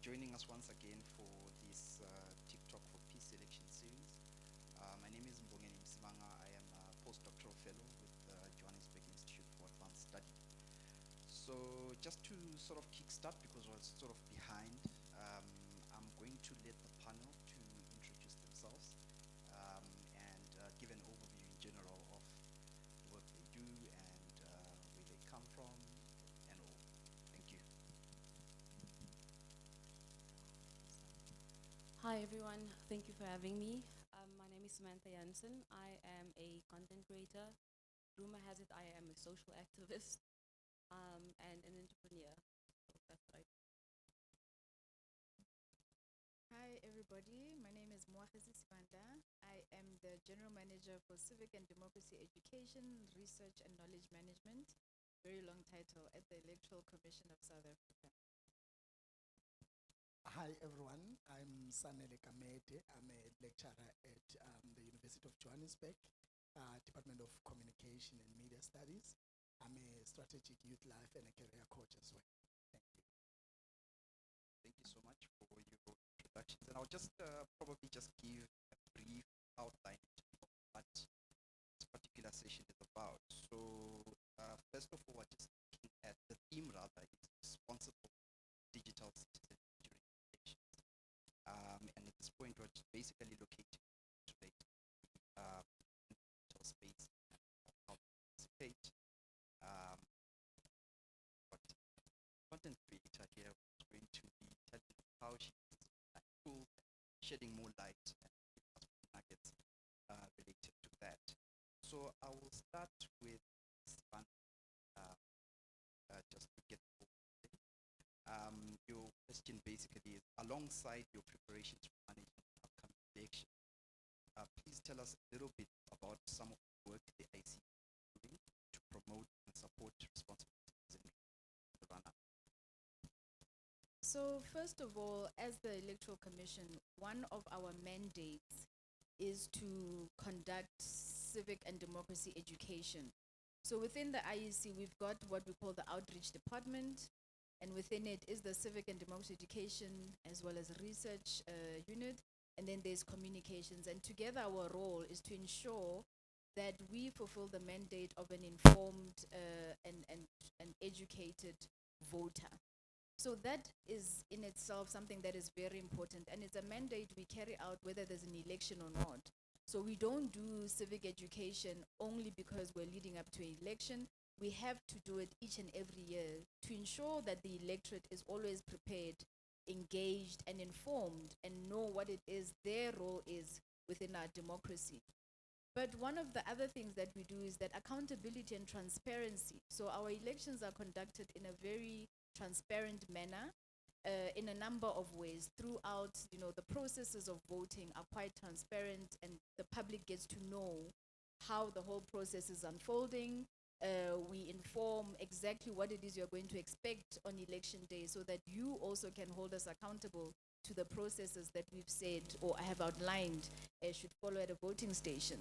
joining us once again for this TikTok for Peace election series. My name is Mbongeni Msimanga. I am a postdoctoral fellow with the Johannesburg Institute for Advanced Study. So just to sort of kickstart, because I was sort of behind, I'm going to let the panel to introduce themselves and give an overview in general of the work they do and where they come from and all. Thank you. Hi everyone, thank you for having me. My name is Samantha Jansen. I am a content creator. Rumor has it I am a social activist and an entrepreneur. So that's what I do. Hi everybody, my name is Moagesi Sibanda. I am the General Manager for Civic and Democracy Education, Research and Knowledge Management, very long title, at the Electoral Commission of South Africa. Hi everyone, I'm Sanele Kamete. I'm a lecturer at the University of Johannesburg, Department of Communication and Media Studies. I'm a strategic youth life and a career coach as well. Thank you. Thank you so much for your introductions. And I'll just probably just give a brief outline of what this particular session is about. So first of all, we're just looking at the theme rather, is responsible digital citizenship during elections. And at this point, we're just basically locating to the digital space and how to participate. But content creator here is going to be telling us how she uses online tools, shedding more light and giving us more nuggets related to that. So I will start with Span, just to get your question basically is alongside your preparations for managing the upcoming election. Please tell us a little bit about some of the work the IC is doing to promote and support responsible citizenry in the run-up. So first of all, as the Electoral Commission, one of our mandates is to conduct civic and democracy education. So within the IEC, we've got what we call the Outreach Department, and within it is the Civic and Democracy Education as well as Research Unit, and then there's Communications. And together our role is to ensure that we fulfill the mandate of an informed and educated voter. So that is in itself something that is very important, and it's a mandate we carry out whether there's an election or not. So we don't do civic education only because we're leading up to an election. We have to do it each and every year to ensure that the electorate is always prepared, engaged, and informed, and know what it is their role is within our democracy. But one of the other things that we do is that accountability and transparency. So our elections are conducted in a very transparent manner, in a number of ways throughout. The processes of voting are quite transparent, and the public gets to know how the whole process is unfolding. We inform exactly what it is you're going to expect on election day, so that you also can hold us accountable to the processes that we've said or have outlined should follow at a voting station.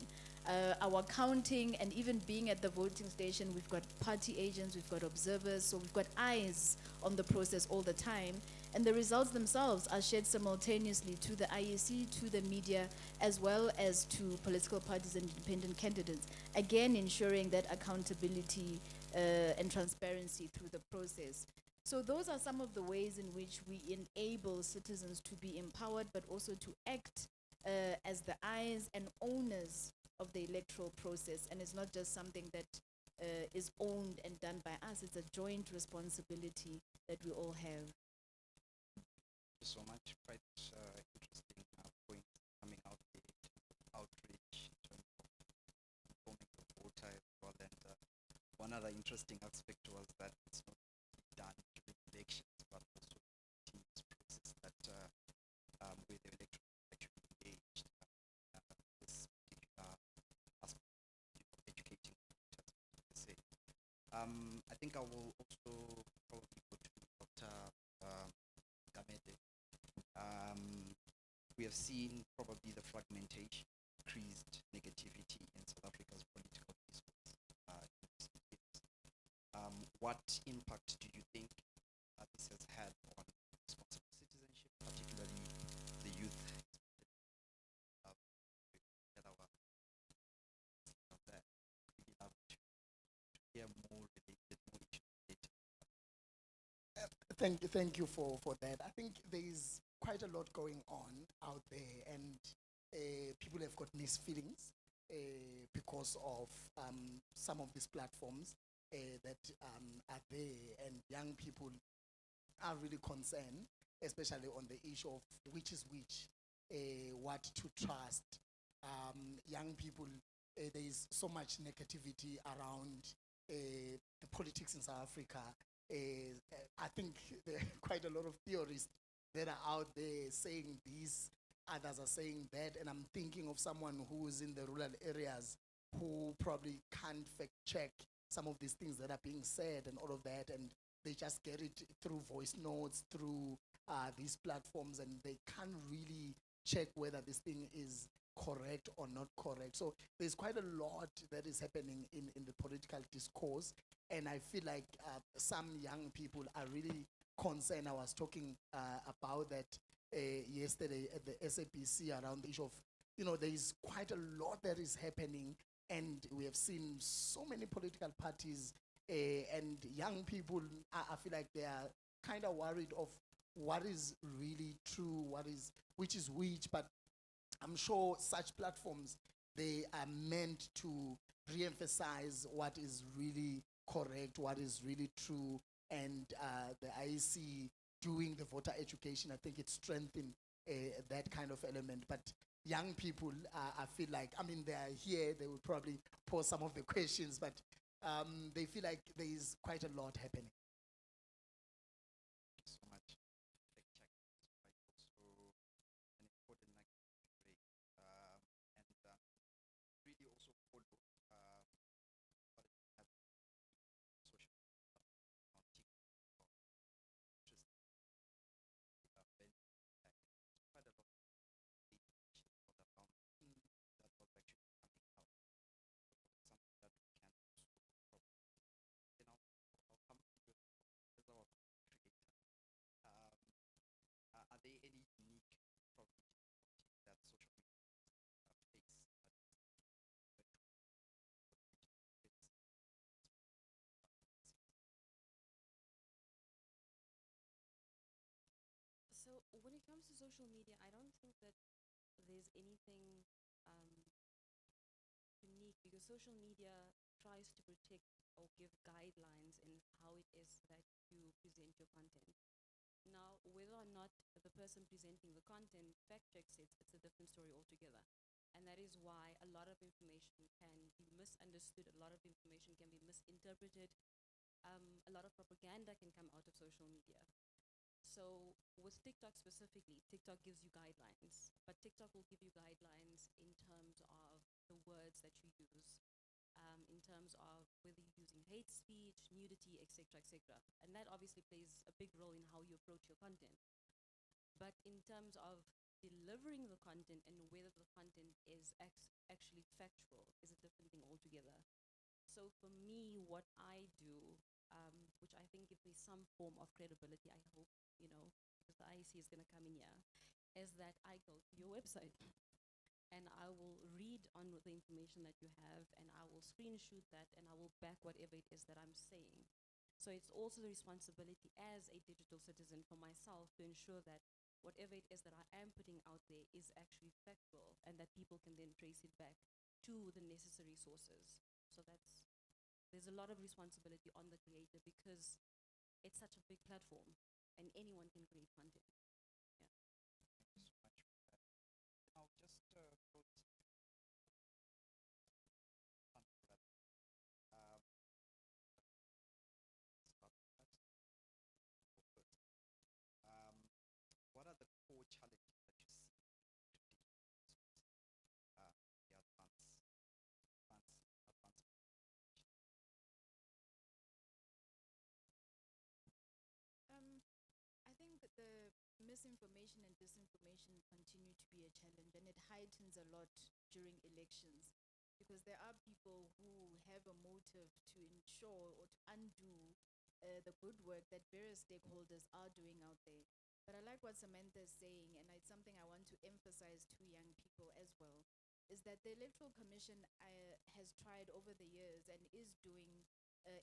Our counting and even being at the voting station, we've got party agents, we've got observers, so we've got eyes on the process all the time. And the results themselves are shared simultaneously to the IEC, to the media, as well as to political parties and independent candidates. Again, ensuring that accountability and transparency through the process. So those are some of the ways in which we enable citizens to be empowered, but also to act as the eyes and owners of the electoral process. And it's not just something that is owned and done by us, it's a joint responsibility that we all have. Thank you so much. Quite interesting points coming out of the outreach in terms of informing the voter as well. And one other interesting aspect was that it's not done during elections, but also the continuous process that where the electorate is actually engaged this particular aspect of educating voters, per se. I think I will also probably go to Dr. Gamede. We have seen probably the fragmentation, increased negativity in South Africa's political discourse in recent years. What impact do you think this has had on responsible citizenship thank you for that. I think there is quite a lot going on out there, and people have got mixed feelings because of some of these platforms that are there, and young people are really concerned, especially on the issue of which is which, what to trust. Young people, there is so much negativity around the politics in South Africa. I think there are quite a lot of theorists that are out there saying this, others are saying that, and I'm thinking of someone who is in the rural areas who probably can't fact check some of these things that are being said and all of that, and they just get it through voice notes, through these platforms, and they can't really check whether this thing is correct or not correct. So there's quite a lot that is happening in the political discourse, and I feel like some young people are really concerned. I was talking about that yesterday at the SAPC around the issue of, there is quite a lot that is happening, and we have seen so many political parties and young people, I feel like they are kind of worried of what is really true, which is which, but I'm sure such platforms, they are meant to re-emphasize what is really correct, what is really true, and the IEC doing the voter education, I think it strengthened that kind of element. But young people, I feel like, they are here, they will probably pose some of the questions, but they feel like there is quite a lot happening. Thank you so much. Fact check is quite also an important way, and really also follow what is happening in social media, on TikTok, interesting event. It's quite a lot of information all around that was actually coming out. So something that we can also probably, I'll come to you as our creator. Um, are there any unique probably difficulties that social media face that So when it comes to social media, I don't think that there's anything um, unique, because social media tries to protect or give guidelines in how it is that you present your content. Now, whether or not the person presenting the content fact checks it, it's a different story altogether. And that is why a lot of information can be misunderstood, a lot of information can be misinterpreted, a lot of propaganda can come out of social media. So with TikTok specifically, TikTok gives you guidelines, but TikTok will give you guidelines in terms of the words that you use, in terms of whether you're using hate speech, nudity, etc., etc. And that obviously plays a big role in how you approach your content. But in terms of delivering the content and whether the content is actually factual is a different thing altogether. So for me, what I do, which I think gives me some form of credibility, I hope, because the IEC is going to come in here, is that I go to your website and I will read on the information that you have, and I will screenshot that, and I will back whatever it is that I'm saying. So it's also the responsibility as a digital citizen for myself to ensure that whatever it is that I am putting out there is actually factual, and that people can then trace it back to the necessary sources. So there's a lot of responsibility on the creator, because it's such a big platform and anyone can create content. Thank you so much for that. I'll just go to start with that. Go first. What are the core challenges that you see to digital resources, the advancement? I think that the misinformation and disinformation continue to be a challenge, and it heightens a lot during elections, because there are people who have a motive to ensure or to undo the good work that various stakeholders are doing out there. But I like what Samantha is saying, and it's something I want to emphasize to young people as well, is that the Electoral Commission has tried over the years and is doing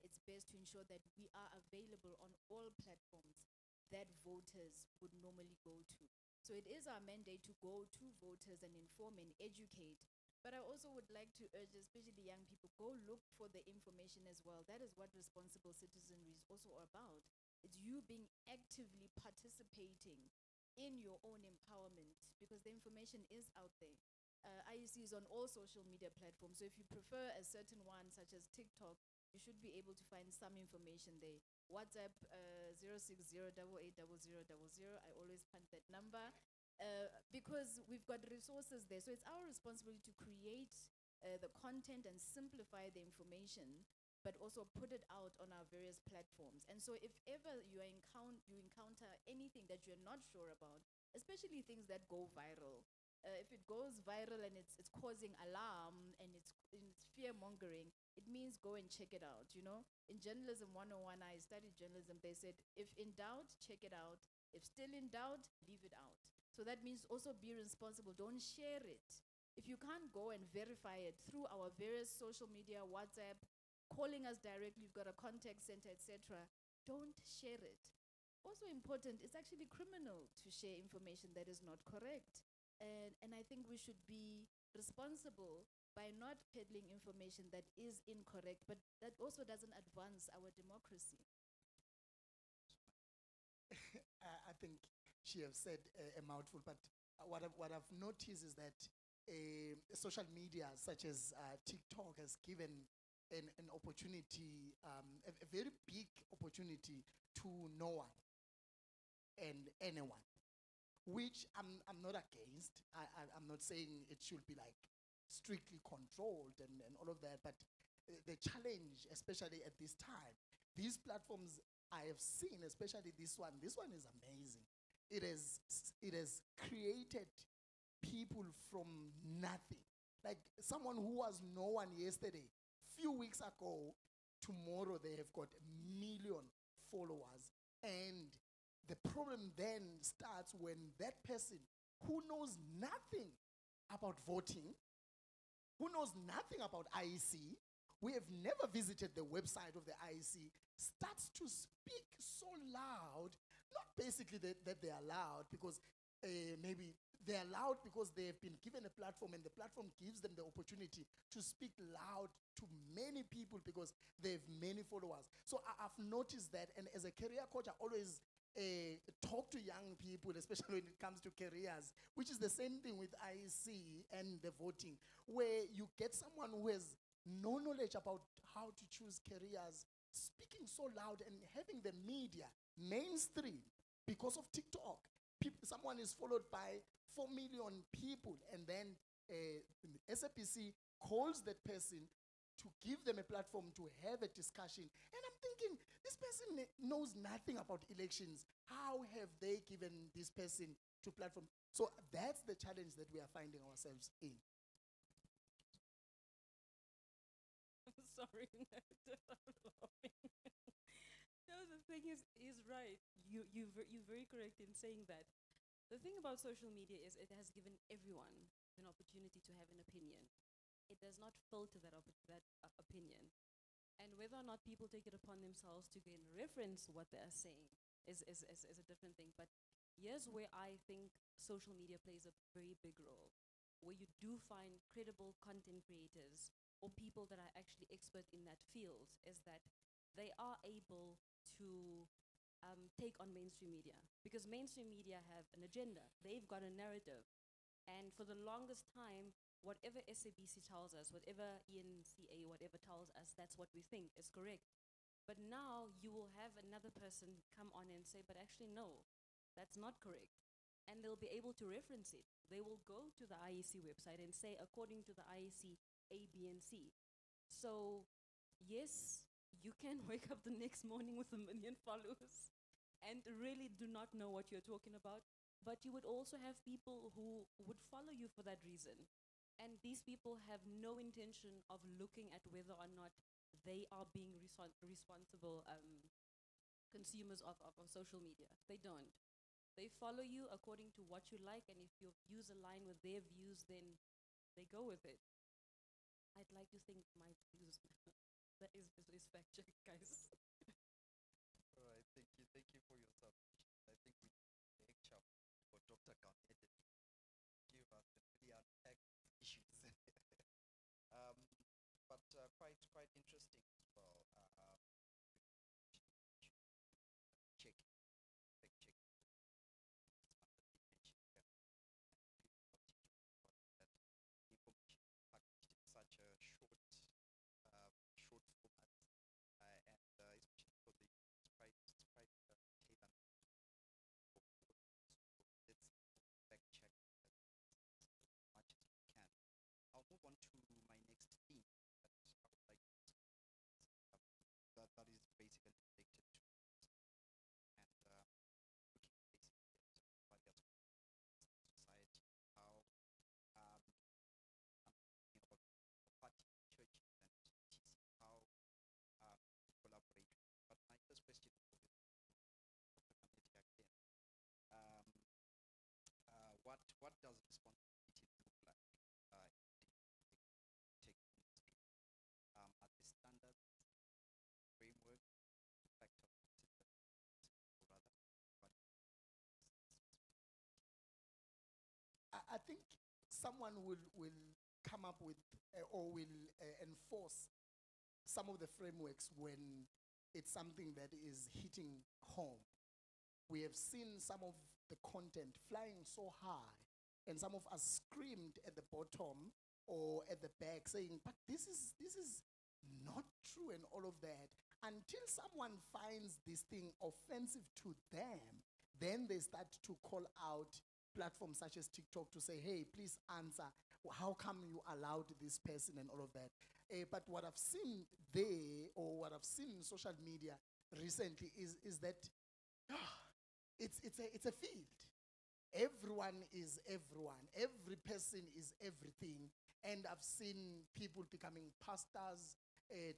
its best to ensure that we are available on all platforms. that voters would normally go to. So it is our mandate to go to voters and inform and educate. But I also would like to urge, especially young people, go look for the information as well. That is what responsible citizenry is also about. It's you being actively participating in your own empowerment, because the information is out there. IEC is on all social media platforms. So if you prefer a certain one, such as TikTok, you should be able to find some information there. WhatsApp 060880000. I always punt that number because we've got resources there. So it's our responsibility to create the content and simplify the information, but also put it out on our various platforms. And so if ever you encounter anything that you're not sure about, especially things that go viral, if it goes viral and it's causing alarm and it's fear mongering, it means go and check it out. You know, in journalism 101, I studied journalism. They said, if in doubt, check it out. If still in doubt, leave it out. So that means also be responsible. Don't share it. If you can't go and verify it through our various social media, WhatsApp, calling us directly, you've got a contact center, etc., don't share it. Also important, it's actually criminal to share information that is not correct. And I think we should be responsible by not peddling information that is incorrect, but that also doesn't advance our democracy. I think she have said a mouthful, but what I've noticed is that social media such as TikTok has given an opportunity, a very big opportunity to no one and anyone, which I'm not against. I'm not saying it should be like strictly controlled and all of that, but the challenge, especially at this time, these platforms I have seen, especially this one is amazing. It has created people from nothing. Like someone who was no one yesterday, few weeks ago, tomorrow they have got 1 million followers. And the problem then starts when that person who knows nothing about voting, who knows nothing about IEC, we have never visited the website of the IEC, starts to speak so loud, not basically that they are loud because maybe they're loud because they have been given a platform and the platform gives them the opportunity to speak loud to many people because they have many followers. So I've noticed that, and as a career coach, I always talk to young people, especially when it comes to careers, which is the same thing with IEC and the voting, where you get someone who has no knowledge about how to choose careers, speaking so loud and having the media mainstream because of TikTok. Someone is followed by 4 million people, and then SAPC calls that person to give them a platform to have a discussion. And I'm thinking, this person knows nothing about elections. How have they given this person to platform? So that's the challenge that we are finding ourselves in. Sorry, I'm laughing. No, the thing is right. You're very correct in saying that. The thing about social media is it has given everyone an opportunity to have an opinion. It does not filter that opinion. And whether or not people take it upon themselves to gain reference what they are saying is a different thing. But here's where I think social media plays a very big role, where you do find credible content creators or people that are actually expert in that field, is that they are able to take on mainstream media, because mainstream media have an agenda. They've got a narrative. And for the longest time, whatever SABC tells us, whatever ENCA, whatever tells us, that's what we think is correct. But now you will have another person come on and say, but actually no, that's not correct. And they'll be able to reference it. They will go to the IEC website and say, according to the IEC, A, B, and C. So yes, you can wake up the next morning with 1 million followers and really do not know what you're talking about. But you would also have people who would follow you for that reason. And these people have no intention of looking at whether or not they are being responsible consumers of social media. They don't. They follow you according to what you like, and if your views align with their views, then they go with it. I'd like to think my views that is fact check, guys. All right. Thank you for your submission. I think we need a lecture for Dr. Gamete to give us the really unpack issues. But quite interesting as well. Check, fact check. That information packaged in such a short format, and especially for the it's quite tailored for let's fact check as much as we can. I'll move on to my next theme that I would like to discuss, that is basically related to and looking basically at various society, how um, I'm thinking about party churches and TC, how collaborate. But my first question is for Dr. Kameti again. Um, what does responsibility look like in the tech industry? Are the standards, framework, factor considered, or rather, what I think someone will come up with or will enforce some of the frameworks when it's something that is hitting home. We have seen some of the content flying so high, and some of us screamed at the bottom or at the back saying, but this is not true and all of that. Until someone finds this thing offensive to them, then they start to call out platforms such as TikTok to say, hey, please answer. How come you allowed this person and all of that? But what I've seen there, or what I've seen in social media recently, is that it's a field. Everyone is everyone. Every person is everything. And I've seen people becoming pastors,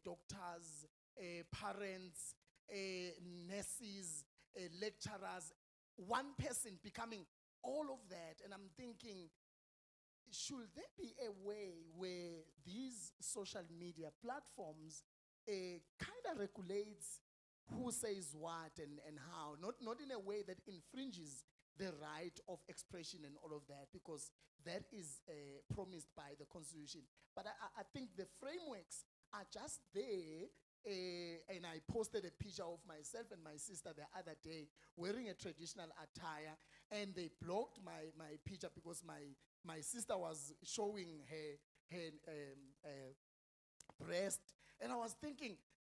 doctors, parents, nurses, lecturers. One person becoming all of that. And I'm thinking, should there be a way where these social media platforms kind of regulates who says what and how, not in a way that infringes the right of expression and all of that, because that is promised by the Constitution. But I think the frameworks are just there. And I posted a picture of myself and my sister the other day wearing a traditional attire, and they blocked my picture because my sister was showing her breast. And I was thinking,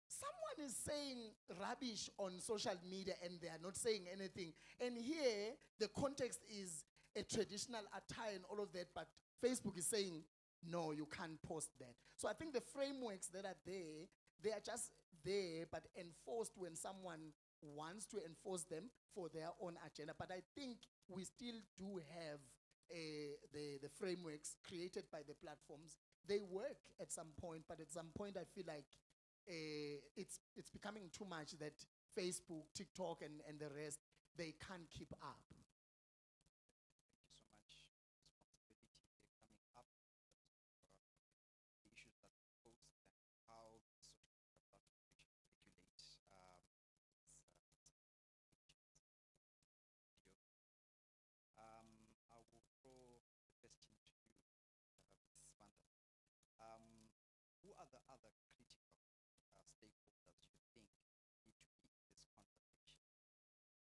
someone is saying rubbish on social media and they are not saying anything. And here, the context is a traditional attire and all of that, but Facebook is saying, no, you can't post that. So I think the frameworks that are there, they are just there, but enforced when someone wants to enforce them for their own agenda. But I think we still do have the frameworks created by the platforms. They work at some point, but at some point I feel like it's becoming too much that Facebook, TikTok, and the rest, they can't keep up. Thank you so much. Responsibility coming up, the issues that pose and how social media platforms actually regulate its, video. I will throw the question to you, Ms. Vanda. Who are the other critical stakeholders you think need to be in this conversation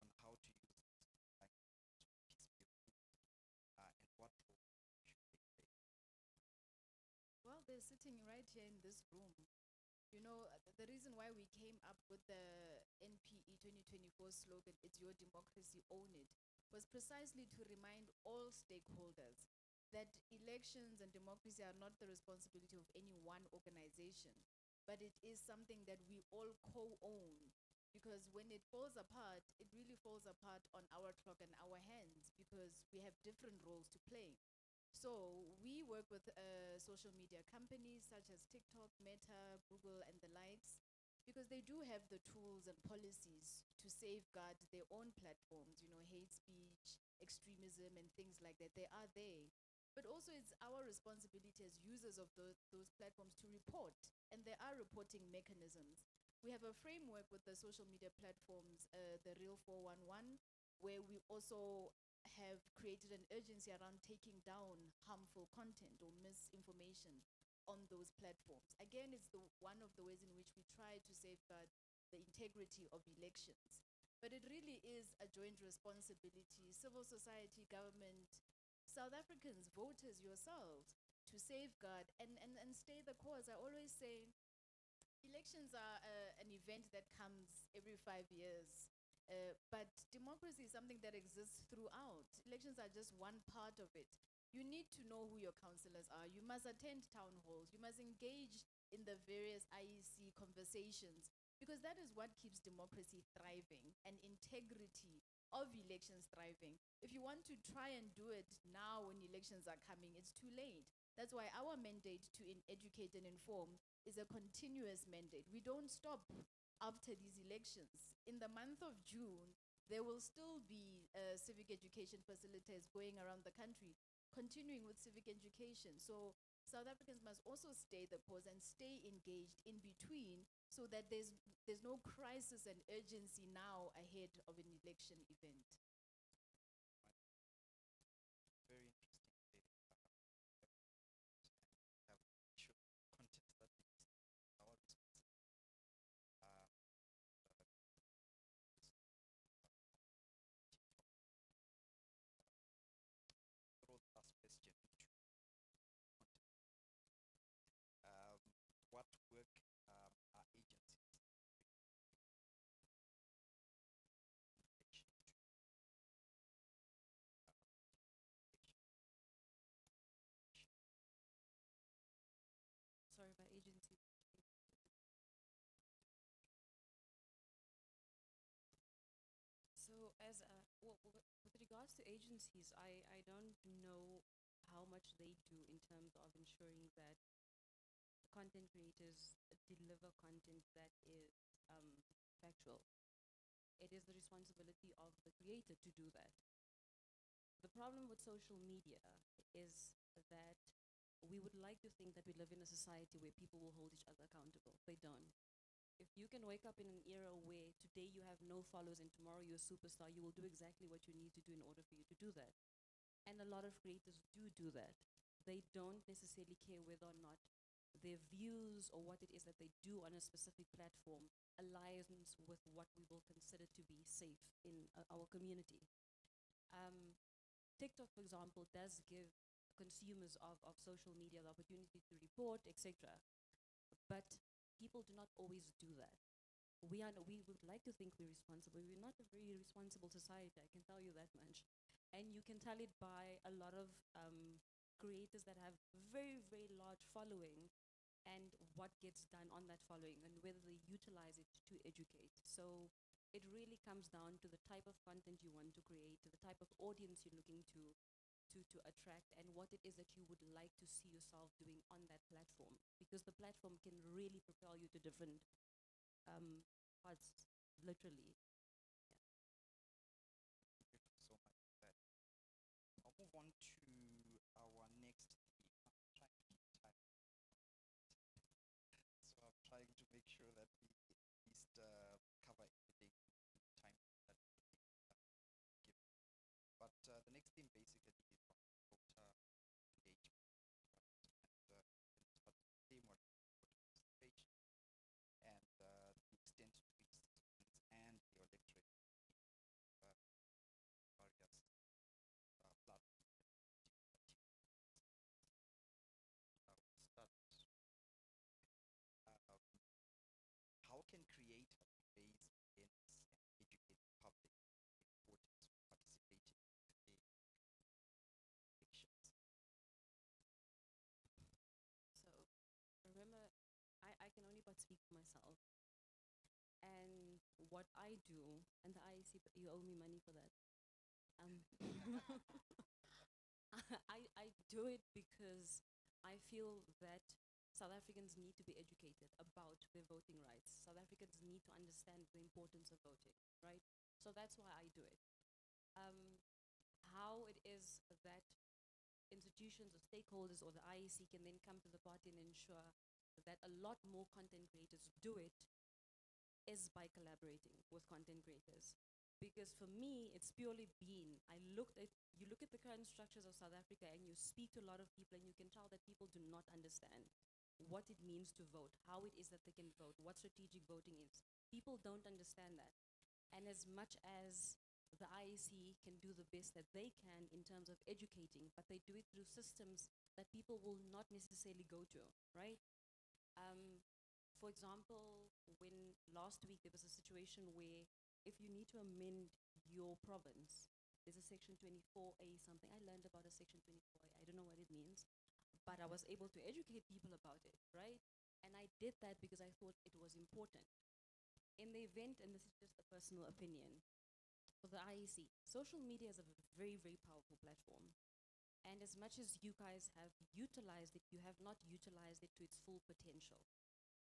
on how to use this language to peace building, and what role should they play? Well, they're sitting right here in this room. You know, the reason why we came up with the NPE 2024 slogan, "It's your democracy, own it," was precisely to remind all stakeholders that elections and democracy are not the responsibility of any one organization, but it is something that we all co-own. Because when it falls apart, it really falls apart on our clock and our hands, because we have different roles to play. So we work with social media companies such as TikTok, Meta, Google, and the likes, because they do have the tools and policies to safeguard their own platforms, you know, hate speech, extremism, and things like that. They are there. But also it's our responsibility as users of those platforms to report, and there are reporting mechanisms. We have a framework with the social media platforms, the Real 411, where we also have created an urgency around taking down harmful content or misinformation on those platforms. Again, it's one of the ways in which we try to safeguard the integrity of elections. But it really is a joint responsibility, civil society, government, South Africans, voters, yourselves, to safeguard and stay the course. I always say elections are an event that comes every 5 years. But democracy is something that exists throughout. Elections are just one part of it. You need to know who your councillors are. You must attend town halls. You must engage in the various IEC conversations, because that is what keeps democracy thriving and integrity of elections thriving. If you want to try and do it now when elections are coming, it's too late. That's why our mandate to educate and inform is a continuous mandate. We don't stop after these elections. In the month of June, there will still be civic education facilitators going around the country, continuing with civic education. So South Africans must also stay the course and stay engaged in between, so that there's no crisis and urgency now ahead of an election event. Very interesting. Have sure content that is our responsibility. Throw the last question to content. What work are agencies in relation to Sorry, by agency. So as with regards to agencies, I don't know how much they do in terms of ensuring that content creators deliver content that is factual. It is the responsibility of the creator to do that. The problem with social media is that we would like to think that we live in a society where people will hold each other accountable. They don't. If you can wake up in an era where today you have no followers and tomorrow you're a superstar, you will do exactly what you need to do in order for you to do that. And a lot of creators do that. They don't necessarily care whether or not their views or what it is that they do on a specific platform aligns with what we will consider to be safe in our community. TikTok, for example, does give consumers of social media the opportunity to report, etc. But people do not always do that. We would like to think we're responsible. We're not a very responsible society, I can tell you that much. And you can tell it by a lot of creators that have very, very large following, and what gets done on that following, and whether they utilize it to educate. So it really comes down to the type of content you want to create, to the type of audience you're looking to attract, and what it is that you would like to see yourself doing on that platform. Because the platform can really propel you to different parts, literally. Thank you so much for that. I'll move on to our next theme. I'm trying to keep time. So I'm trying to make sure that we at least cover everything in the time that we give. But the next theme basically is on voter engagement. And in this particular theme, we're voter participation and the extent to which citizens and the electorate various platforms. We'll start. How can creators raise awareness and educate the public on the importance of participating in elections? So remember, I can only but speak for myself. And what I do, and the IEC, you owe me money for that. I do it because I feel that South Africans need to be educated about their voting rights. South Africans need to understand the importance of voting, right? So that's why I do it. How it is that institutions or stakeholders or the IEC can then come to the party and ensure that a lot more content creators do it is by collaborating with content creators. Because for me, it's purely been, you look at the current structures of South Africa and you speak to a lot of people and you can tell that people do not understand what it means to vote, how it is that they can vote, what strategic voting is. People don't understand that. And as much as the IEC can do the best that they can in terms of educating, but they do it through systems that people will not necessarily go to, right? For example, when last week there was a situation where if you need to amend your province, there's a section 24A something. I learned about a section 24A. I don't know what it means, but I was able to educate people about it, right? And I did that because I thought it was important. In the event, and this is just a personal opinion, for the IEC, social media is a very, very powerful platform. And as much as you guys have utilized it, you have not utilized it to its full potential.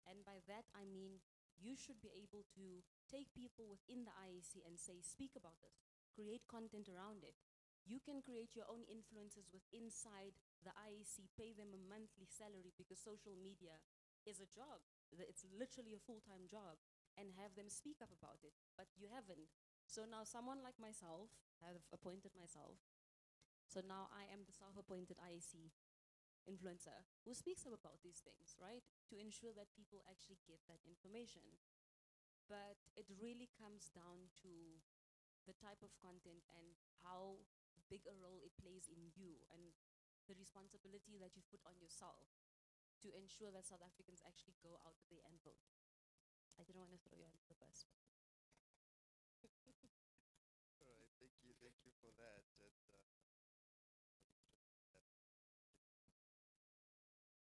And by that, I mean, you should be able to take people within the IEC and say, speak about this, create content around it. You can create your own influencers with inside the IEC, pay them a monthly salary because social media is a job. It's literally a full-time job, and have them speak up about it, but you haven't. So now someone like myself, have appointed myself. So now I am the self-appointed IEC influencer who speaks up about these things, right? To ensure that people actually get that information. But it really comes down to the type of content and how big a role it plays in you and the responsibility that you put on yourself to ensure that South Africans actually go out there and vote. I didn't want to throw you under the bus. All right, thank you for that.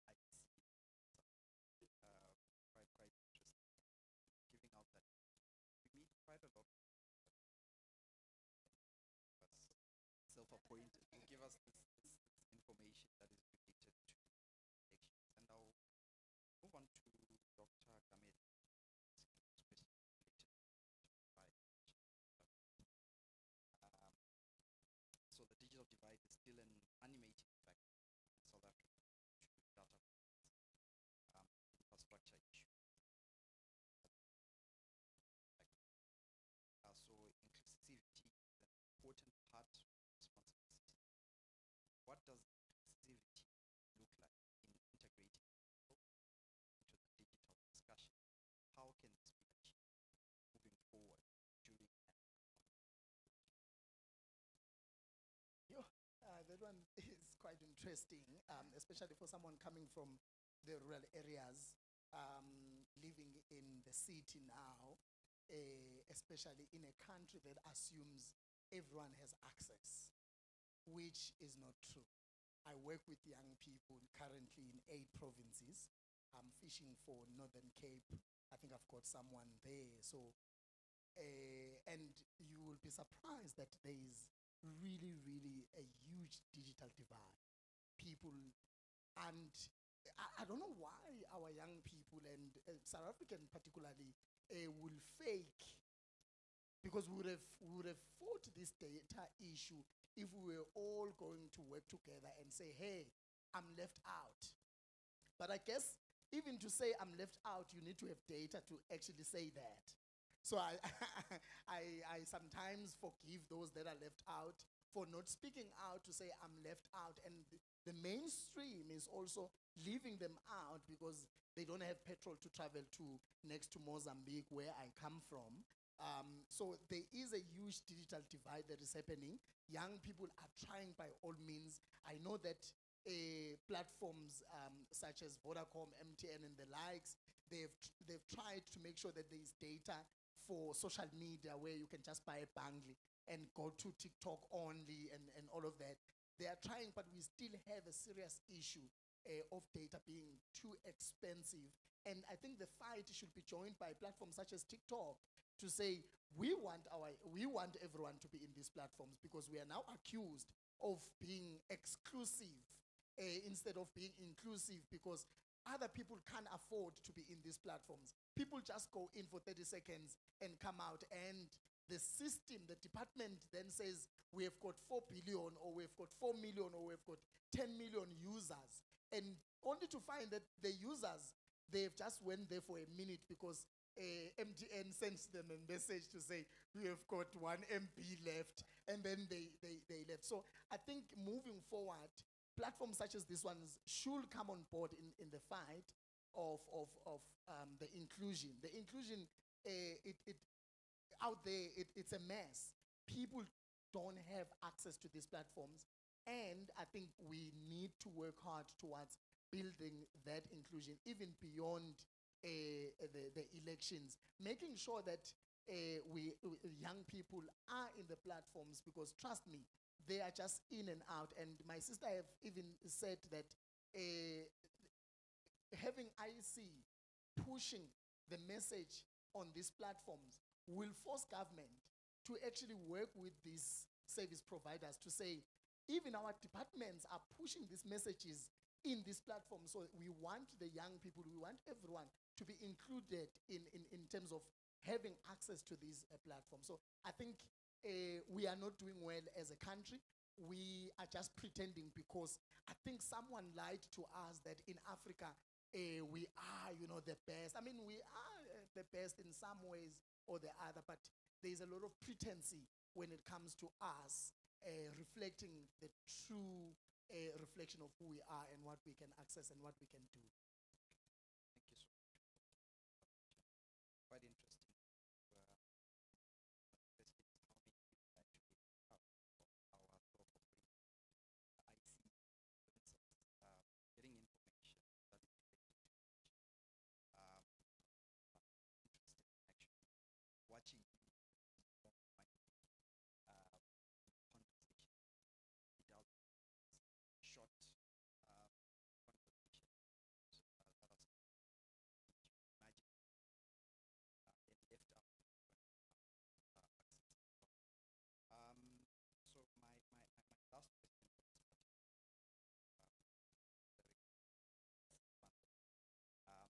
And, I see quite interesting. Giving out that we meet quite a lot of us self-appointed who give us this information that is related to elections. And I'll move on to Dr. Gamede. So the digital divide is still an animating factor in South Africa to data infrastructure issue. So inclusivity is an important part of responsibility. What does inclusivity look like in integrating people into the digital discussion? How can this be achieved moving forward during That one is quite interesting, especially for someone coming from the rural areas, living in the city now, especially in a country that assumes everyone has access, which is not true. I work with young people currently in 8 provinces. I'm fishing for Northern Cape. I think I've got someone there. So, and you will be surprised that there is really, really a huge digital divide. People, and I don't know why our young people and South African particularly will fake, because we would have fought this data issue if we were all going to work together and say, hey, I'm left out. But I guess even to say I'm left out, you need to have data to actually say that. So I sometimes forgive those that are left out for not speaking out to say I'm left out. And the mainstream is also leaving them out because they don't have petrol to travel to next to Mozambique, where I come from. So there is a huge digital divide that is happening. Young people are trying by all means. I know that platforms such as Vodacom, MTN, and the likes, they've tried to make sure that there is data for social media where you can just buy a bangle and go to TikTok only and all of that. They are trying, but we still have a serious issue of data being too expensive. And I think the fight should be joined by platforms such as TikTok to say, we want everyone to be in these platforms, because we are now accused of being exclusive instead of being inclusive, because other people can't afford to be in these platforms. People just go in for 30 seconds and come out, and the system, the department then says, we have got 4 billion, or we've got 4 million, or we've got 10 million users. And only to find that the users, they've just went there for a minute because MTN sends them a message to say, we have got 1 MB left, and then they left. So I think moving forward, platforms such as this ones should come on board in the fight of the inclusion. The inclusion, it out there, it's a mess. People don't have access to these platforms, and I think we need to work hard towards building that inclusion, even beyond the elections, making sure that young people are in the platforms, because trust me, they are just in and out. And my sister have even said that having IEC pushing the message on these platforms will force government to actually work with these service providers to say, even our departments are pushing these messages in this platform. So we want the young people, we want everyone to be included in terms of having access to these platforms. So I think we are not doing well as a country. We are just pretending, because I think someone lied to us that in Africa, we are, the best. I mean, we are the best in some ways or the other, but there's a lot of pretense when it comes to us reflecting the true reflection of who we are and what we can access and what we can do. Thank you so much. Quite interesting. Firstly, how many people actually have our local I see, for instance, getting information that is related to interesting actually watching you conversation without short conversation that are imagine and left out access. So my last question for this particular very fun.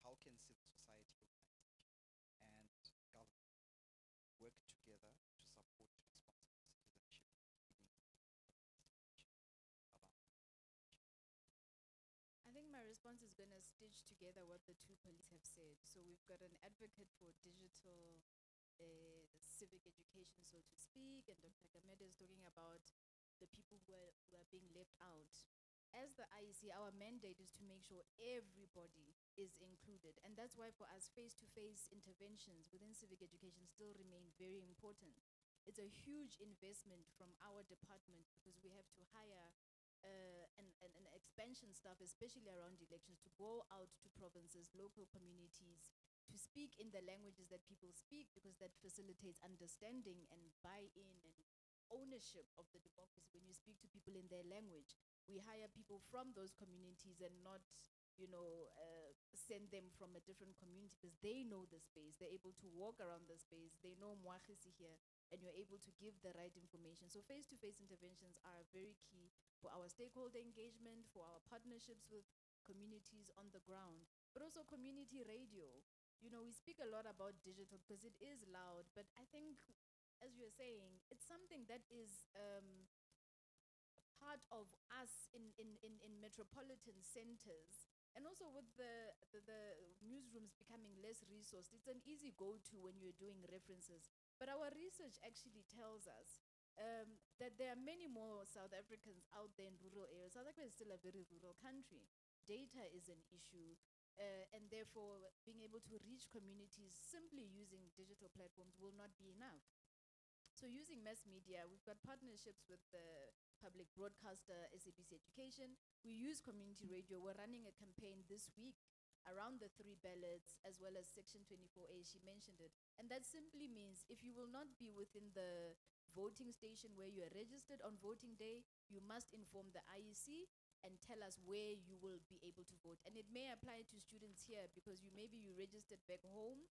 How can civil society organization and government work together to support responsible citizenship around? I think my response is going to stitch together what the two police have said. So we've got an advocate for digital civic education, so to speak, and Dr. Gamede is talking about the people who are being left out. As the IEC, our mandate is to make sure everybody is included. And that's why for us, face-to-face interventions within civic education still remain very important. It's a huge investment from our department, because we have to hire an expansion staff, especially around elections, to go out to provinces, local communities, to speak in the languages that people speak, because that facilitates understanding and buy-in and ownership of the democracy when you speak to people in their language. We hire people from those communities and not, send them from a different community, because they know the space. They're able to walk around the space. They know Mwachisi here, and you're able to give the right information. So face-to-face interventions are very key for our stakeholder engagement, for our partnerships with communities on the ground, but also community radio. We speak a lot about digital because it is loud, but I think, as you're saying, it's something that is part of us in metropolitan centers. And also with the newsrooms becoming less resourced, it's an easy go-to when you're doing references. But our research actually tells us that there are many more South Africans out there in rural areas. South Africa is still a very rural country. Data is an issue. And therefore, being able to reach communities simply using digital platforms will not be enough. So using mass media, we've got partnerships with the public broadcaster, SABC Education. We use community radio. We're running a campaign this week around the 3 ballots, as well as Section 24A, she mentioned it. And that simply means if you will not be within the voting station where you are registered on voting day, you must inform the IEC and tell us where you will be able to vote. And it may apply to students here, because maybe you registered back home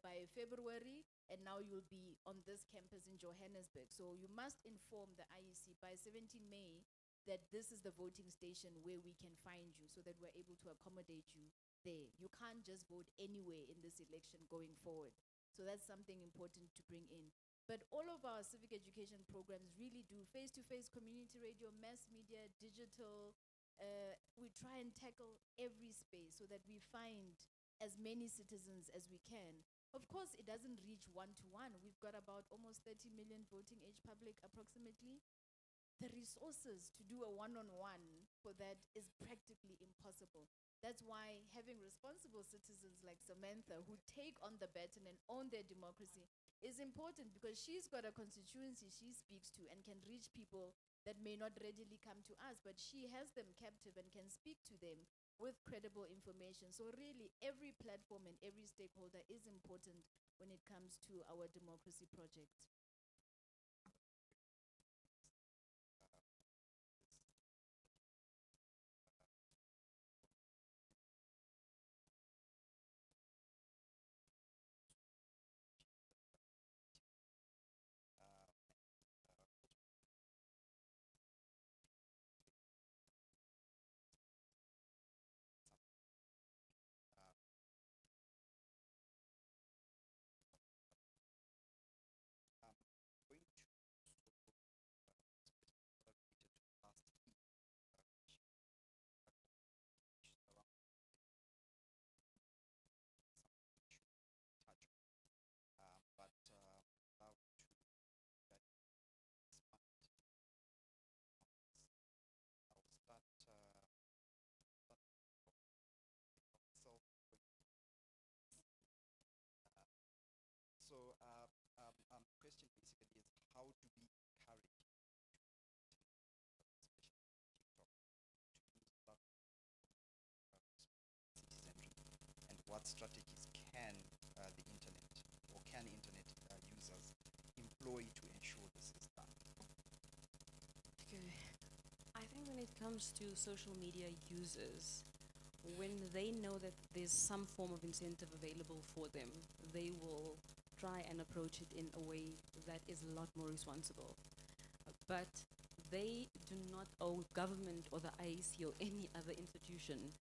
by February, and now you'll be on this campus in Johannesburg. So you must inform the IEC by 17 May that this is the voting station where we can find you, so that we're able to accommodate you there. You can't just vote anywhere in this election going forward. So that's something important to bring in. But all of our civic education programs really do face-to-face community radio, mass media, digital. We try and tackle every space so that we find as many citizens as we can. Of course, it doesn't reach one-to-one. We've got about almost 30 million voting age public approximately. The resources to do a one-on-one for that is practically impossible. That's why having responsible citizens like Samantha who take on the baton and own their democracy is important, because she's got a constituency she speaks to and can reach people that may not readily come to us, but she has them captive and can speak to them with credible information. So really, every platform and every stakeholder is important when it comes to our democracy project. Going to related to last week, which around something we should touch on, but about to expand on this. I'll start myself. So question basically is, how do we encourage, especially TikTok, to use platform citizenry, and what strategies can the internet or can internet users employ to ensure this is done? Okay. I think when it comes to social media users, when they know that there's some form of incentive available for them, they will try and approach it in a way that is a lot more responsible. But they do not owe government or the IEC or any other institution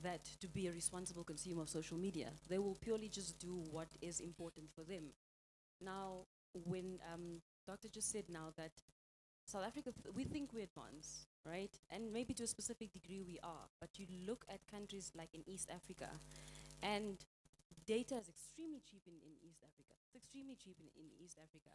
that to be a responsible consumer of social media. They will purely just do what is important for them. Now, when Dr. just said now that South Africa, we think we advance, right? And maybe to a specific degree we are, but you look at countries like in East Africa, and data is extremely cheap in East Africa. It's extremely cheap in East Africa.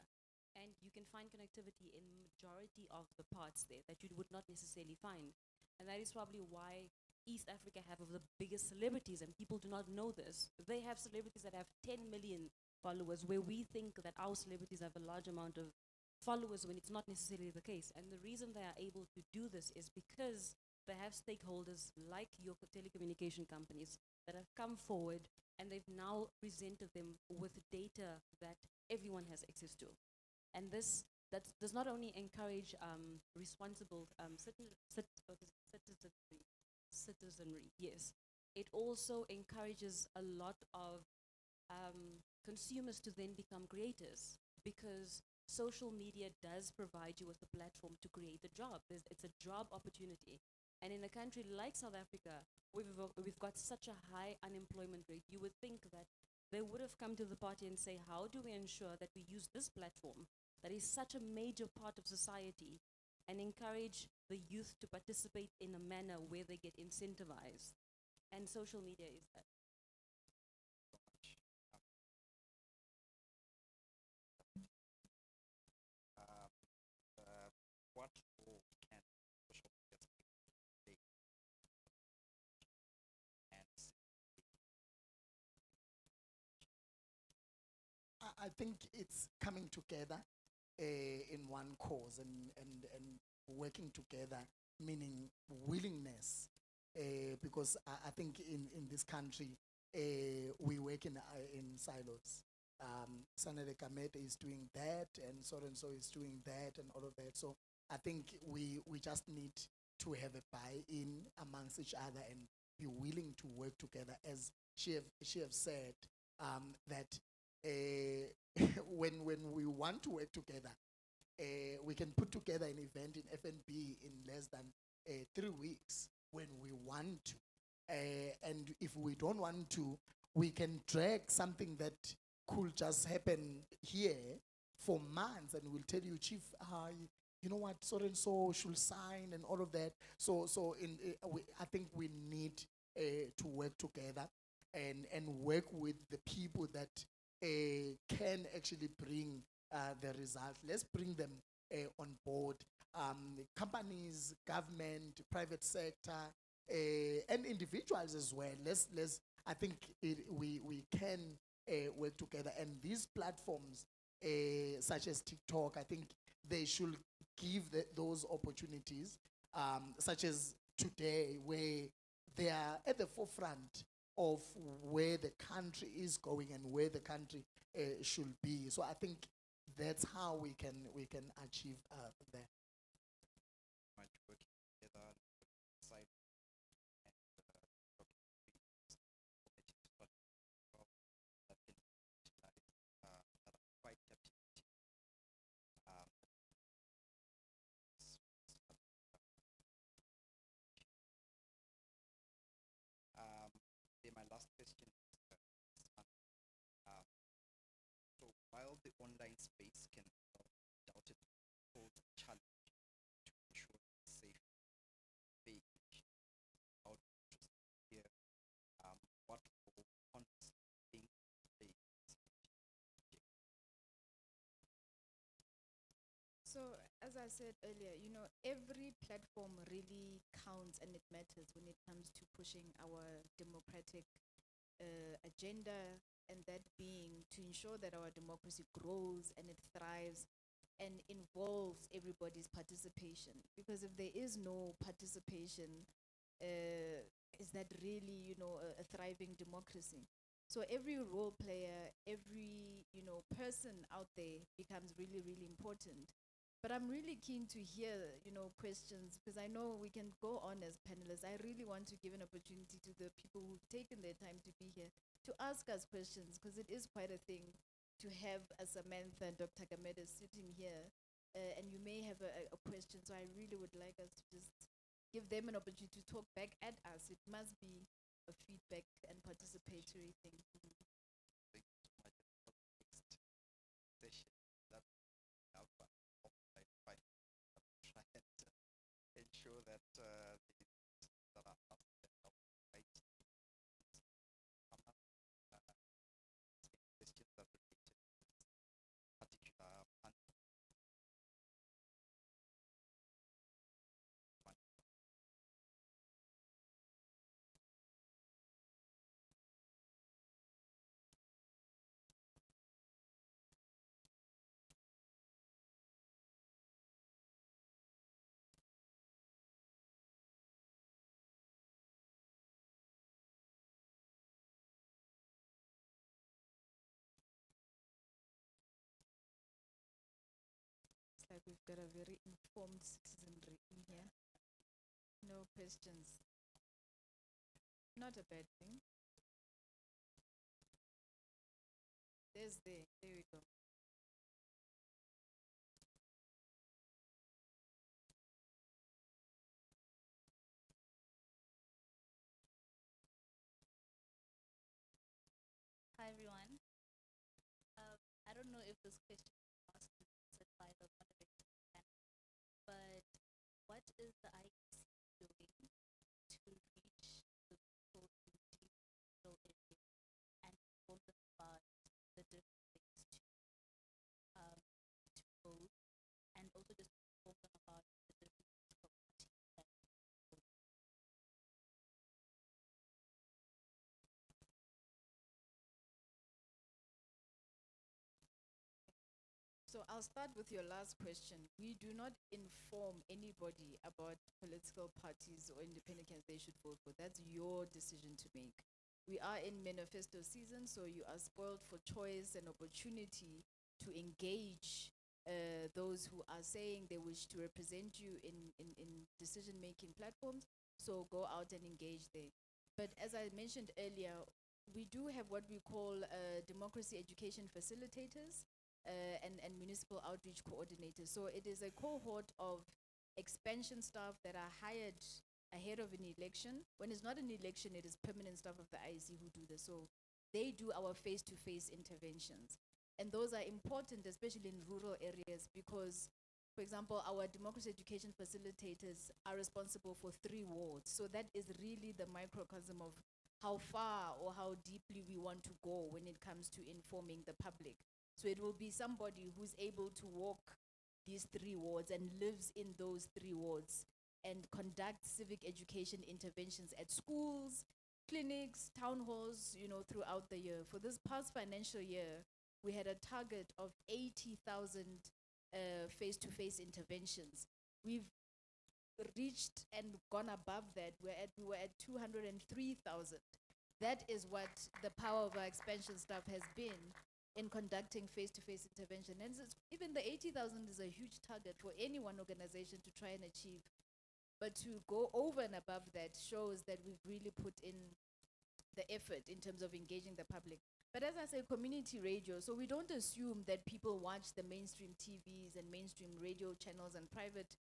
And you can find connectivity in majority of the parts there that you would not necessarily find. And that is probably why East Africa have of the biggest celebrities, and people do not know this. They have celebrities that have 10 million followers, where we think that our celebrities have a large amount of followers when it's not necessarily the case. And the reason they are able to do this is because they have stakeholders like your telecommunication companies that have come forward, and they've now presented them with data that everyone has access to. And this that does not only encourage responsible citizenry, yes, it also encourages a lot of consumers to then become creators, because social media does provide you with a platform to create a job. It's a job opportunity. And in a country like South Africa, we've got such a high unemployment rate, you would think that they would have come to the party and say, how do we ensure that we use this platform that is such a major part of society and encourage the youth to participate in a manner where they get incentivized? And social media is that. So much. What role can social media play? And I think it's coming together in one cause and working together, meaning willingness. Because I think in this country, we work in silos. Sanele Kamete is doing that, and so is doing that, and all of that. So I think we just need to have a buy-in amongst each other and be willing to work together, as she have said, that when we want to work together, we can put together an event in FNB in less than 3 weeks when we want to. And if we don't want to, we can drag something that could just happen here for months, and we'll tell you, Chief, you know what, so and so should sign and all of that. So I think we need to work together and work with the people that can actually bring the result. Let's bring them on board. Companies, government, private sector, and individuals as well. I think we can work together. And these platforms, such as TikTok, I think they should give those opportunities, such as today, where they are at the forefront of where the country is going and where the country should be. So I think that's how we can achieve that. Much working together and side and talking to committees, but that can utilize that are quite captivity. Um, s- s- then my last question is, um, so while the online space can undoubtedly hold a challenge to ensure safe page out just here, what role honest think plays? So, as I said earlier, every platform really counts and it matters when it comes to pushing our democratic agenda, and that being to ensure that our democracy grows and it thrives and involves everybody's participation. Because if there is no participation, is that really, a thriving democracy? So every role player, every, person out there becomes really, really important. But I'm really keen to hear, questions, because I know we can go on as panelists. I really want to give an opportunity to the people who've taken their time to be here to ask us questions, because it is quite a thing to have a Samantha and Dr. Gameda sitting here, and you may have a question. So I really would like us to just give them an opportunity to talk back at us. It must be a feedback and participatory thing. Thank you so much. For the next session, that have offline fight, try and ensure that the that are asked that are right come up, questions that related to this particular panel. It's like we've got a very informed citizenry in here. No questions. Not a bad thing. There we go. Hi everyone. I don't know if this question was asked and answered by the moderator, but what is the IEC doing to reach the people in deep rural areas and inform them about the different ways to vote, and also just inform them about the different political parties that vote? So I'll start with your last question. We do not inform anybody about political parties or independent candidates they should vote for. That's your decision to make. We are in manifesto season, so you are spoiled for choice and opportunity to engage those who are saying they wish to represent you in decision-making platforms. So go out and engage there. But as I mentioned earlier, we do have what we call democracy education facilitators and municipal outreach coordinators. So it is a cohort of expansion staff that are hired ahead of an election. When it's not an election, it is permanent staff of the IEC who do this. So they do our face-to-face interventions. And those are important, especially in rural areas, because For example, our democracy education facilitators are responsible for 3 wards. So that is really the microcosm of how far or how deeply we want to go when it comes to informing the public. So it will be somebody who's able to walk these 3 wards and lives in those 3 wards and conduct civic education interventions at schools, clinics, town halls, throughout the year. For this past financial year, we had a target of 80,000 face-to-face interventions. We've reached and gone above that. We were at 203,000. That is what the power of our expansion staff has been in conducting face-to-face intervention. And even the 80,000 is a huge target for any one organization to try and achieve. But to go over and above that shows that we've really put in the effort in terms of engaging the public. But as I say, community radio, so we don't assume that people watch the mainstream TVs and mainstream radio channels and private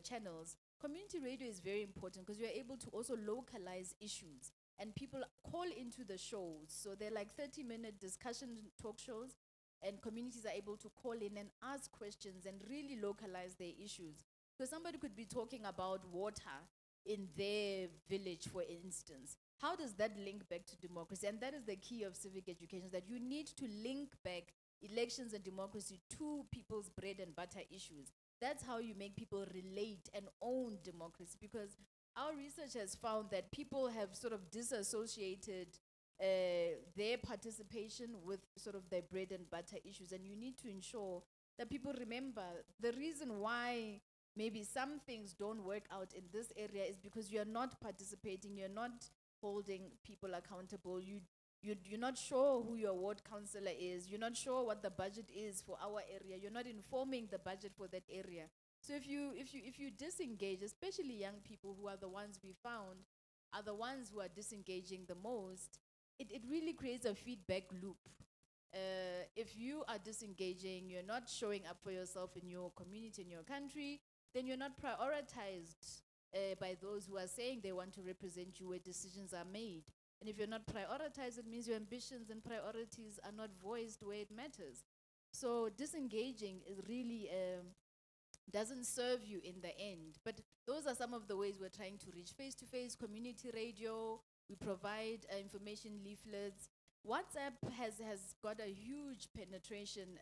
channels. Community radio is very important because you're able to also localize issues and people call into the shows. So they're like 30-minute discussion talk shows, and communities are able to call in and ask questions and really localize their issues. So somebody could be talking about water in their village, for instance. How does that link back to democracy? And that is the key of civic education, that you need to link back elections and democracy to people's bread and butter issues. That's how you make people relate and own democracy, because our research has found that people have sort of disassociated their participation with sort of their bread and butter issues. And you need to ensure that people remember the reason why maybe some things don't work out in this area is because you're not participating, you're not holding people accountable, you're not sure who your ward councillor is, you're not sure what the budget is for our area, you're not informing the budget for that area. So if you disengage, especially young people who are the ones we found are the ones who are disengaging the most, it really creates a feedback loop. If you are disengaging, you're not showing up for yourself in your community, in your country, then you're not prioritized by those who are saying they want to represent you where decisions are made. And if you're not prioritized, it means your ambitions and priorities are not voiced where it matters. So disengaging is really doesn't serve you in the end. But those are some of the ways we're trying to reach: face-to-face, community radio. We provide information leaflets. WhatsApp has got a huge penetration,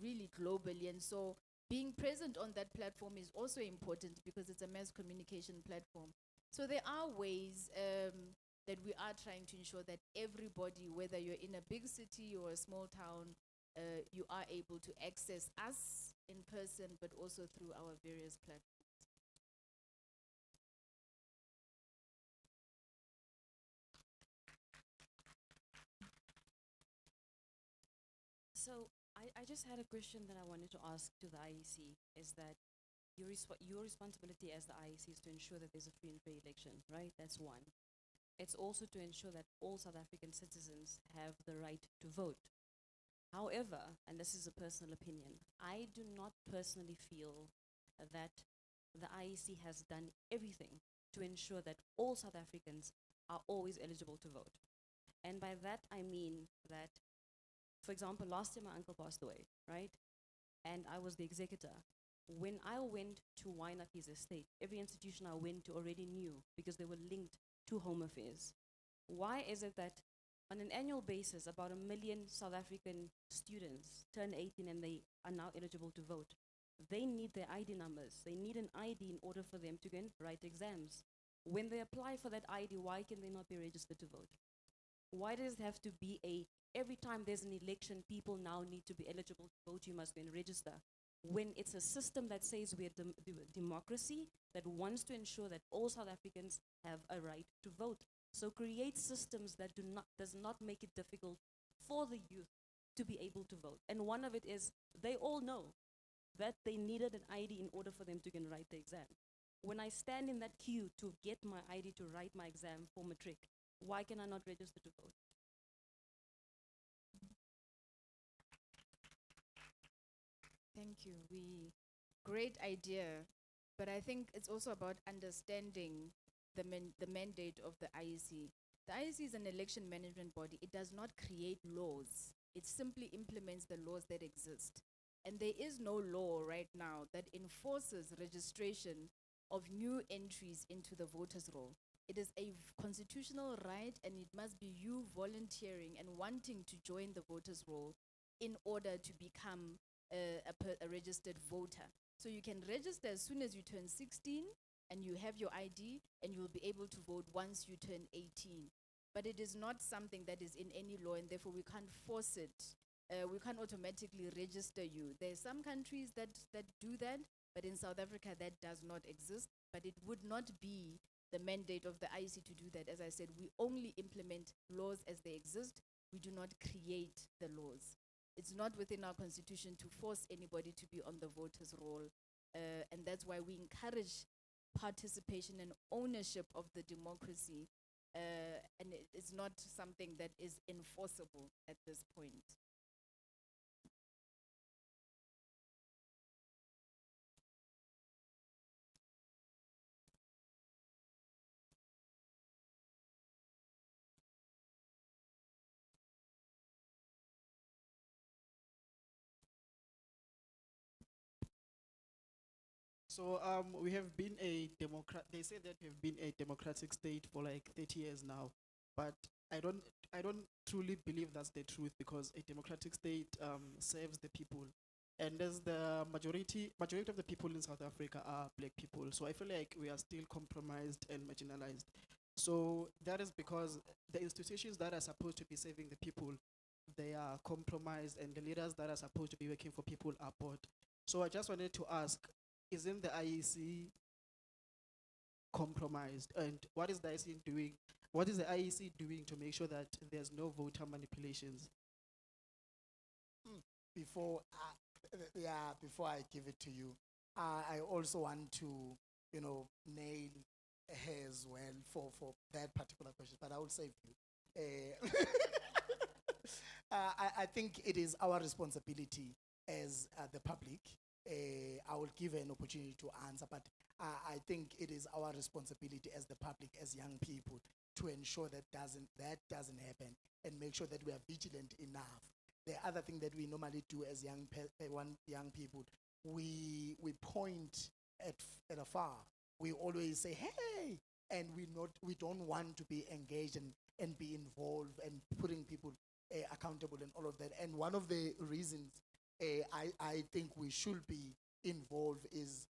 really globally. And so being present on that platform is also important because it's a mass communication platform. So there are ways that we are trying to ensure that everybody, whether you're in a big city or a small town, you are able to access us in person, but also through our various platforms. So I just had a question that I wanted to ask to the IEC, is that your responsibility as the IEC is to ensure that there's a free and fair election, right? That's one. It's also to ensure that all South African citizens have the right to vote. However, and this is a personal opinion, I do not personally feel that the IEC has done everything to ensure that all South Africans are always eligible to vote. And by that, I mean that, for example, last year my uncle passed away, right? And I was the executor. When I went to wind up his estate, every institution I went to already knew because they were linked to Home Affairs. Why is it that on an annual basis, about 1 million South African students turn 18 and they are now eligible to vote? They need their ID numbers. They need an ID in order for them to go and write exams. When they apply for that ID, why can they not be registered to vote? Why does it have to be every time there's an election, people now need to be eligible to vote, you must go and register? When it's a system that says we're democracy, that wants to ensure that all South Africans have a right to vote. So create systems that does not make it difficult for the youth to be able to vote. And one of it is, they all know that they needed an ID in order for them to go and write the exam. When I stand in that queue to get my ID to write my exam for matric, why can I not register to vote? Thank you. Great idea, but I think it's also about understanding the mandate of the IEC. The IEC is an election management body. It does not create laws. It simply implements the laws that exist. And there is no law right now that enforces registration of new entries into the voters' roll. It is a constitutional right, and it must be you volunteering and wanting to join the voters' roll in order to become a registered voter. So you can register as soon as you turn 16 and you have your ID, and you will be able to vote once you turn 18. But it is not something that is in any law, and therefore we can't force it. We can't automatically register you. There are some countries that do that, but in South Africa that does not exist. But it would not be the mandate of the IEC to do that. As I said, we only implement laws as they exist. We do not create the laws. It's not within our constitution to force anybody to be on the voters' roll. And that's why we encourage participation and ownership of the democracy. And it's not something that is enforceable at this point. So we have been a They say that we've been a democratic state for like 30 years now, but I don't I don't truly believe that's the truth, because a democratic state serves the people, and as the majority of the people in South Africa are black people, so I feel like we are still compromised and marginalized. So that is because the institutions that are supposed to be serving the people, they are compromised, and the leaders that are supposed to be working for people are bought. So I just wanted to ask, isn't the IEC compromised? And what is the IEC doing? What is the IEC doing to make sure that there's no voter manipulations? Before I give it to you, I also want to, nail her as well for that particular question, but I will save you. I think it is our responsibility as the public. I will give her an opportunity to answer, but I think it is our responsibility as the public, as young people, to ensure that doesn't happen, and make sure that we are vigilant enough. The other thing that we normally do as young people, we point at afar. We always say, "Hey," and we don't want to be engaged and be involved and putting people accountable and all of that. And one of the reasons I think we should be involved is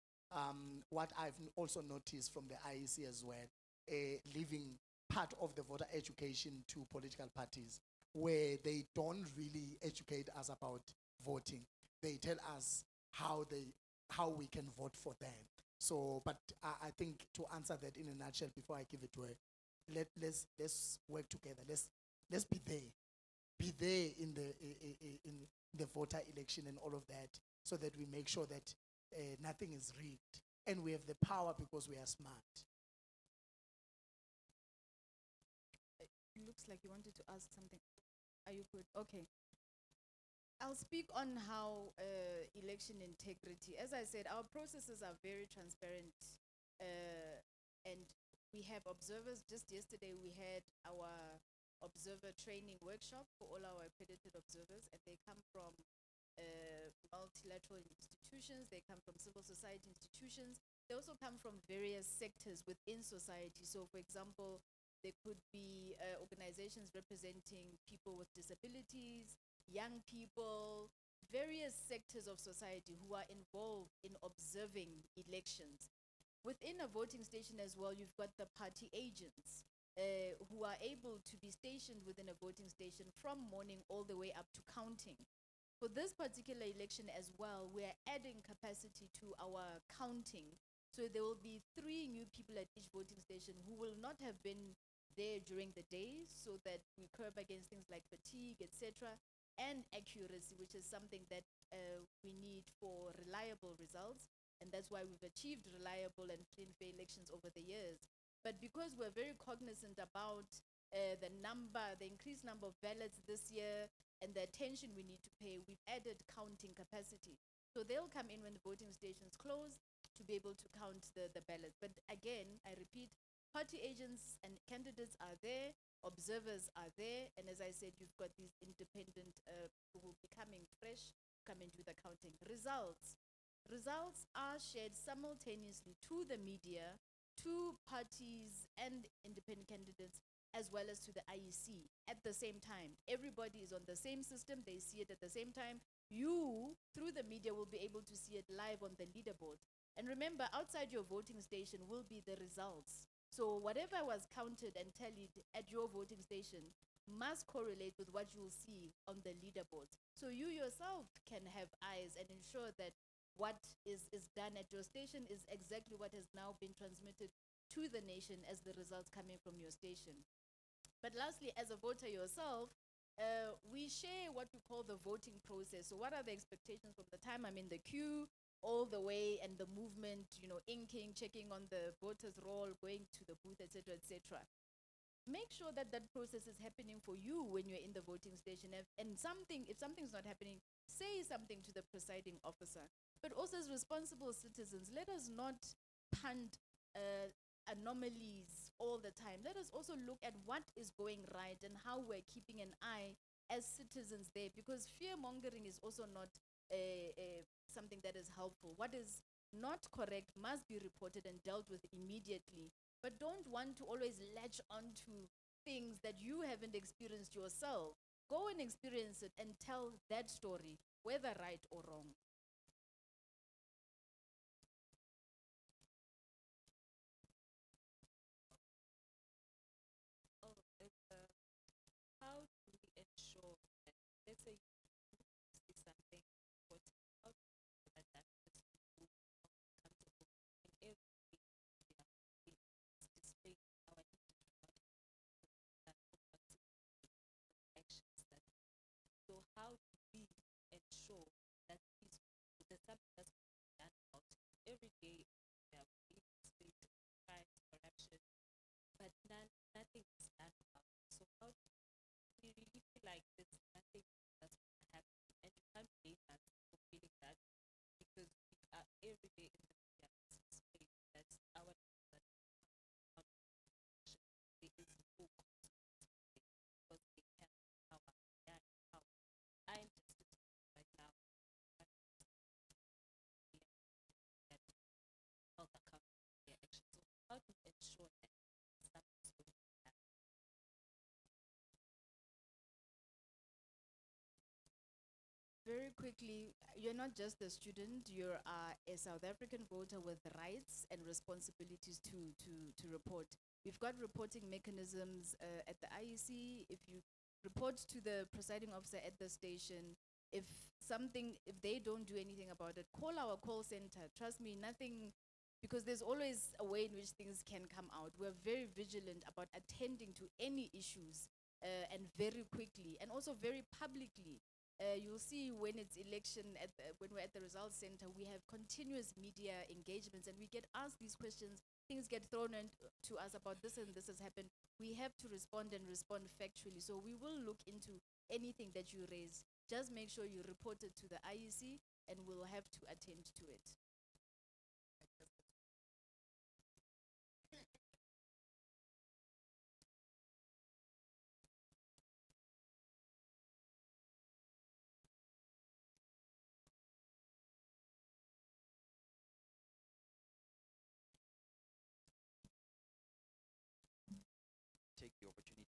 what I've also noticed from the IEC as well, leaving part of the voter education to political parties, where they don't really educate us about voting. They tell us how we can vote for them. So, but I think to answer that in a nutshell, before I give it to her, let's work together. Let's be there in the voter election and all of that, so that we make sure that nothing is rigged, and we have the power because we are smart. It looks like you wanted to ask something. Are you good? Okay. I'll speak on how election integrity. As I said, our processes are very transparent, and we have observers. Just yesterday, we had our observer training workshop for all our accredited observers, and they come from multilateral institutions. They come from civil society institutions. They also come from various sectors within society. So, for example, there could be organizations representing people with disabilities, young people, various sectors of society who are involved in observing elections. Within a voting station as well, you've got the party agents who are able to be stationed within a voting station from morning all the way up to counting. For this particular election as well, we are adding capacity to our counting. So there will be 3 new people at each voting station who will not have been there during the day, so that we curb against things like fatigue, etc., and accuracy, which is something that we need for reliable results. And that's why we've achieved reliable and clean, fair elections over the years. But because we're very cognizant about the increased number of ballots this year, and the attention we need to pay, we've added counting capacity. So they'll come in when the voting stations close to be able to count the ballots. But again, I repeat, party agents and candidates are there, observers are there, and as I said, you've got these independent who will be coming fresh come and do the counting. Results. Results are shared simultaneously to the media, to parties and independent candidates, as well as to the IEC at the same time. Everybody is on the same system, they see it at the same time. You, through the media, will be able to see it live on the leaderboard. And remember, outside your voting station will be the results. So whatever was counted and tallied at your voting station must correlate with what you'll see on the leaderboard. So you yourself can have eyes and ensure that what is done at your station is exactly what has now been transmitted to the nation as the results coming from your station. But lastly, as a voter yourself, we share what we call the voting process. So what are the expectations from the time I'm in the queue all the way, and the movement, inking, checking on the voter's roll, going to the booth, etc., etc. Make sure that that process is happening for you when you're in the voting station. If something's not happening, say something to the presiding officer. But also, as responsible citizens, let us not punt anomalies all the time. Let us also look at what is going right and how we're keeping an eye as citizens there, because fear mongering is also not something that is helpful. What is not correct must be reported and dealt with immediately. But don't want to always latch onto things that you haven't experienced yourself. Go and experience it and tell that story, whether right or wrong. Oh, how do we ensure that, let's say, you see something important, how do we ensure that that person will be accountable in every displaying our individuality that actions that. So how do we ensure that these the something that's done about it every day? There are displayed crime, corruption, but nothing is done about it. So how do we really feel like there's nothing that's going to happen, and you can't blame us for feeling that, because we are every day in the media space. That's our that there is no consequence because they have power. They are in power. I am just right now that held accountable for their actions. So how to ensure that something's going to happen? Very quickly, you're not just a student, you're a South African voter with rights and responsibilities to report. We've got reporting mechanisms at the IEC. If you report to the presiding officer at the station, if they don't do anything about it, call our call center. Trust me, nothing, because there's always a way in which things can come out. We're very vigilant about attending to any issues and very quickly, and also very publicly. You'll see when it's election, when we're at the results center, we have continuous media engagements and we get asked these questions. Things get thrown to us about this and this has happened. We have to respond and respond factually. So we will look into anything that you raise. Just make sure you report it to the IEC and we'll have to attend to it. Take the opportunity